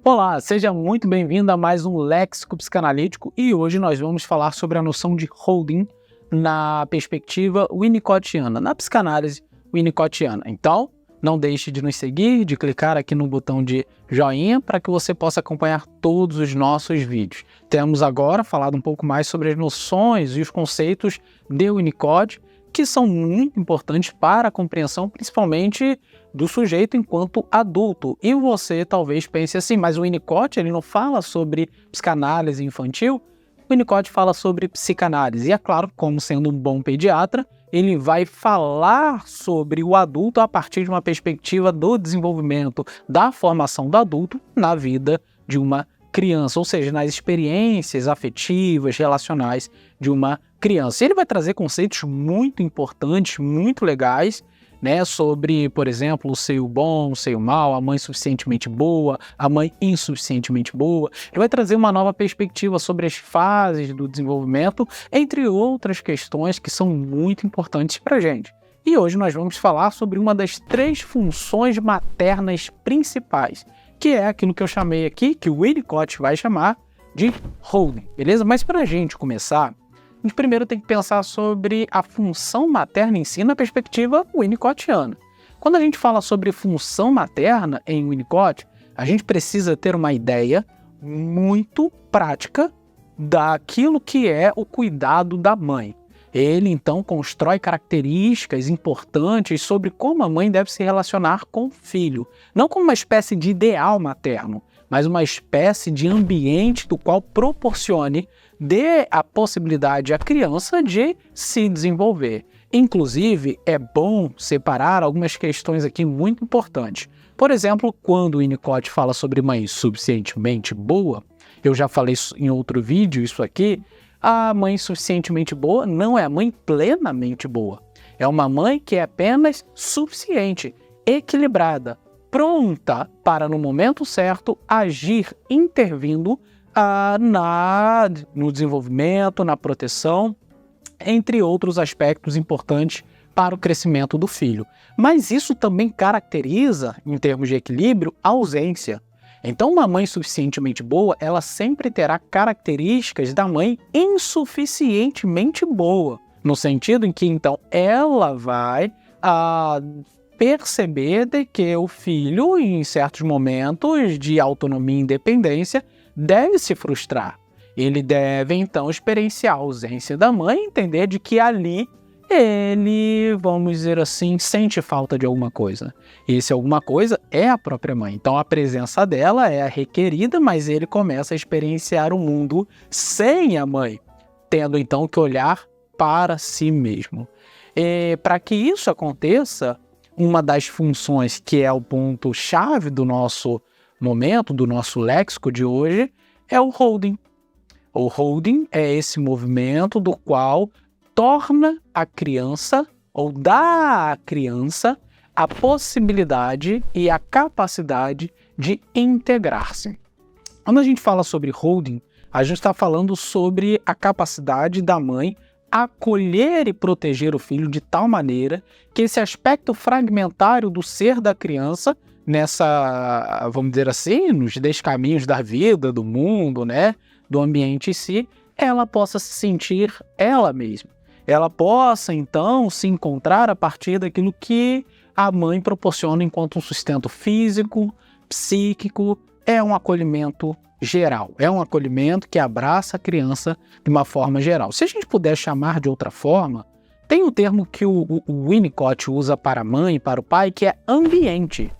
Olá, seja muito bem-vindo a mais um Léxico Psicanalítico e hoje nós vamos falar sobre a noção de holding na perspectiva winnicottiana, na psicanálise winnicottiana. Então, não deixe de nos seguir, de clicar aqui no botão de joinha para que você possa acompanhar todos os nossos vídeos. Temos agora falado um pouco mais sobre as noções e os conceitos de Winnicott, que são muito importantes para a compreensão, principalmente do sujeito enquanto adulto. E você talvez pense assim, mas o Winnicott ele não fala sobre psicanálise infantil? O Winnicott fala sobre psicanálise. E é claro, como sendo um bom pediatra, ele vai falar sobre o adulto a partir de uma perspectiva do desenvolvimento, da formação do adulto na vida de uma criança, ou seja, nas experiências afetivas, relacionais de uma criança. Ele vai trazer conceitos muito importantes, muito legais, né, sobre, por exemplo, o seio bom, o seio mau, a mãe suficientemente boa, a mãe insuficientemente boa. Ele vai trazer uma nova perspectiva sobre as fases do desenvolvimento, entre outras questões que são muito importantes para a gente. E hoje nós vamos falar sobre uma das 3 funções maternas principais, que é aquilo que eu chamei aqui, que o Winnicott vai chamar de holding, beleza? Mas para a gente começar, a gente primeiro tem que pensar sobre a função materna em si na perspectiva winnicottiana. Quando a gente fala sobre função materna em Winnicott, a gente precisa ter uma ideia muito prática daquilo que é o cuidado da mãe. Ele, então, constrói características importantes sobre como a mãe deve se relacionar com o filho. Não como uma espécie de ideal materno, mas uma espécie de ambiente do qual proporcione, dê a possibilidade à criança de se desenvolver. Inclusive, é bom separar algumas questões aqui muito importantes. Por exemplo, quando o Winnicott fala sobre mãe suficientemente boa, eu já falei em outro vídeo isso aqui, a mãe suficientemente boa não é a mãe plenamente boa. É uma mãe que é apenas suficiente, equilibrada, pronta para, no momento certo, agir intervindo no desenvolvimento, na proteção, entre outros aspectos importantes para o crescimento do filho. Mas isso também caracteriza, em termos de equilíbrio, a ausência. Então, uma mãe suficientemente boa, ela sempre terá características da mãe insuficientemente boa, no sentido em que, então, ela vai perceber de que o filho, em certos momentos de autonomia e independência, deve se frustrar. Ele deve, então, experienciar a ausência da mãe e entender de que ali ele, vamos dizer assim, sente falta de alguma coisa. E esse alguma coisa é a própria mãe. Então, a presença dela é a requerida, mas ele começa a experienciar o mundo sem a mãe, tendo, então, que olhar para si mesmo. Para que isso aconteça, uma das funções que é o ponto-chave do nosso momento, do nosso léxico de hoje, é o holding. O holding é esse movimento do qual torna a criança, ou dá à criança, a possibilidade e a capacidade de integrar-se. Quando a gente fala sobre holding, a gente está falando sobre a capacidade da mãe acolher e proteger o filho de tal maneira que esse aspecto fragmentário do ser da criança, nessa, vamos dizer assim, nos descaminhos da vida, do mundo, né, do ambiente em si, ela possa se sentir ela mesma. Ela possa, então, se encontrar a partir daquilo que a mãe proporciona enquanto um sustento físico, psíquico, é um acolhimento geral. É um acolhimento que abraça a criança de uma forma geral. Se a gente puder chamar de outra forma, tem um termo que o Winnicott usa para a mãe e para o pai, que é ambiente.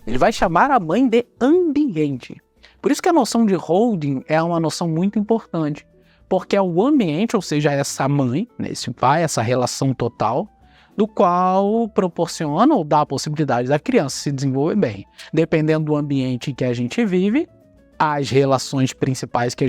Ele vai chamar a mãe de ambiente. Por isso que a noção de holding é uma noção muito importante. Porque é o ambiente, ou seja, essa mãe, esse pai, essa relação total, do qual proporciona ou dá a possibilidade da criança se desenvolver bem. Dependendo do ambiente em que a gente vive, as relações principais que a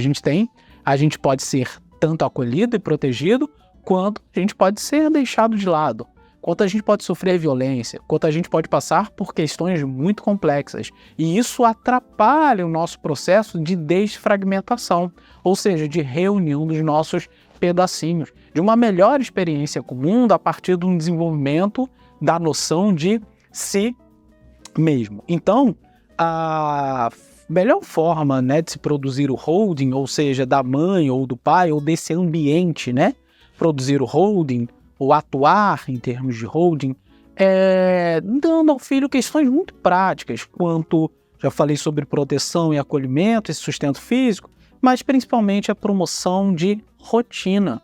gente pode ser tanto acolhido e protegido, quanto a gente pode ser deixado de lado, quanto a gente pode sofrer violência, quanto a gente pode passar por questões muito complexas. E isso atrapalha o nosso processo de desfragmentação, ou seja, de reunião dos nossos pedacinhos, de uma melhor experiência com o mundo a partir de um desenvolvimento da noção de si mesmo. Então, melhor forma, né, de se produzir o holding, ou seja, da mãe ou do pai, ou desse ambiente, né, produzir o holding, ou atuar em termos de holding, dando ao filho questões muito práticas, quanto já falei sobre proteção e acolhimento, esse sustento físico, mas principalmente a promoção de rotina.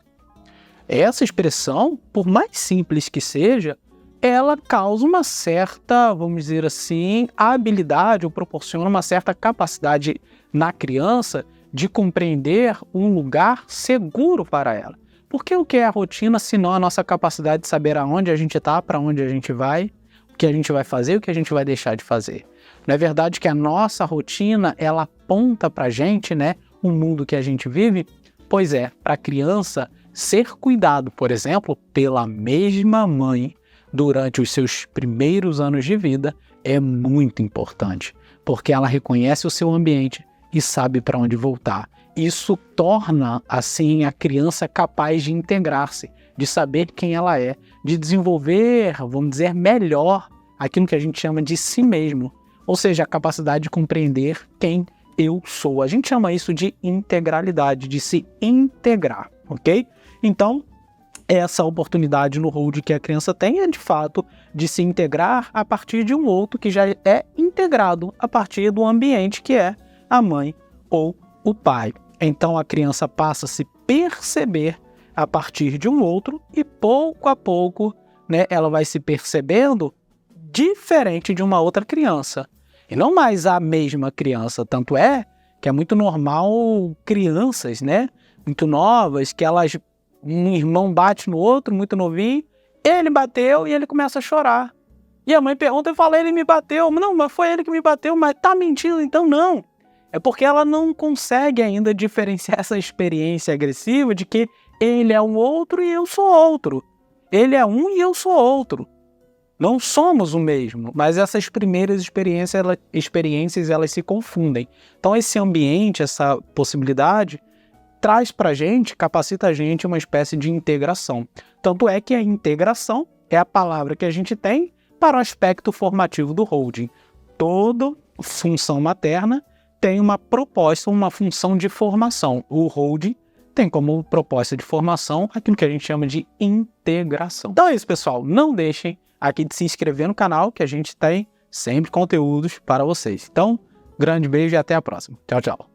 Essa expressão, por mais simples que seja, ela causa uma certa, vamos dizer assim, habilidade ou proporciona uma certa capacidade na criança de compreender um lugar seguro para ela. Porque o que é a rotina, senão a nossa capacidade de saber aonde a gente está, para onde a gente vai, o que a gente vai fazer e o que a gente vai deixar de fazer. Não é verdade que a nossa rotina, ela aponta para a gente, né, o mundo que a gente vive? Pois é, para a criança ser cuidado, por exemplo, pela mesma mãe durante os seus primeiros anos de vida é muito importante, porque ela reconhece o seu ambiente e sabe para onde voltar. Isso torna, assim, a criança capaz de integrar-se, de saber quem ela é, de desenvolver, vamos dizer, melhor aquilo que a gente chama de si mesmo, ou seja, a capacidade de compreender quem eu sou. A gente chama isso de integralidade, de se integrar, ok? Então, essa oportunidade no hold que a criança tem é, de fato, de se integrar a partir de um outro que já é integrado a partir do ambiente que é a mãe ou o pai. Então, a criança passa a se perceber a partir de um outro e, pouco a pouco, né, ela vai se percebendo diferente de uma outra criança. E não mais a mesma criança. Tanto é que é muito normal crianças, né, muito novas, que elas... um irmão bate no outro, muito novinho, ele bateu e ele começa a chorar. E a mãe pergunta e fala, ele me bateu. Não, mas foi ele que me bateu, mas tá mentindo, então não. É porque ela não consegue ainda diferenciar essa experiência agressiva de que ele é um outro e eu sou outro. Ele é um e eu sou outro. Não somos o mesmo, mas essas primeiras experiências elas se confundem. Então esse ambiente, essa possibilidade, traz para a gente, capacita a gente uma espécie de integração. Tanto é que a integração é a palavra que a gente tem para o aspecto formativo do holding. Toda função materna tem uma proposta, uma função de formação. O holding tem como proposta de formação aquilo que a gente chama de integração. Então é isso, pessoal. Não deixem aqui de se inscrever no canal, que a gente tem sempre conteúdos para vocês. Então, grande beijo e até a próxima. Tchau, tchau.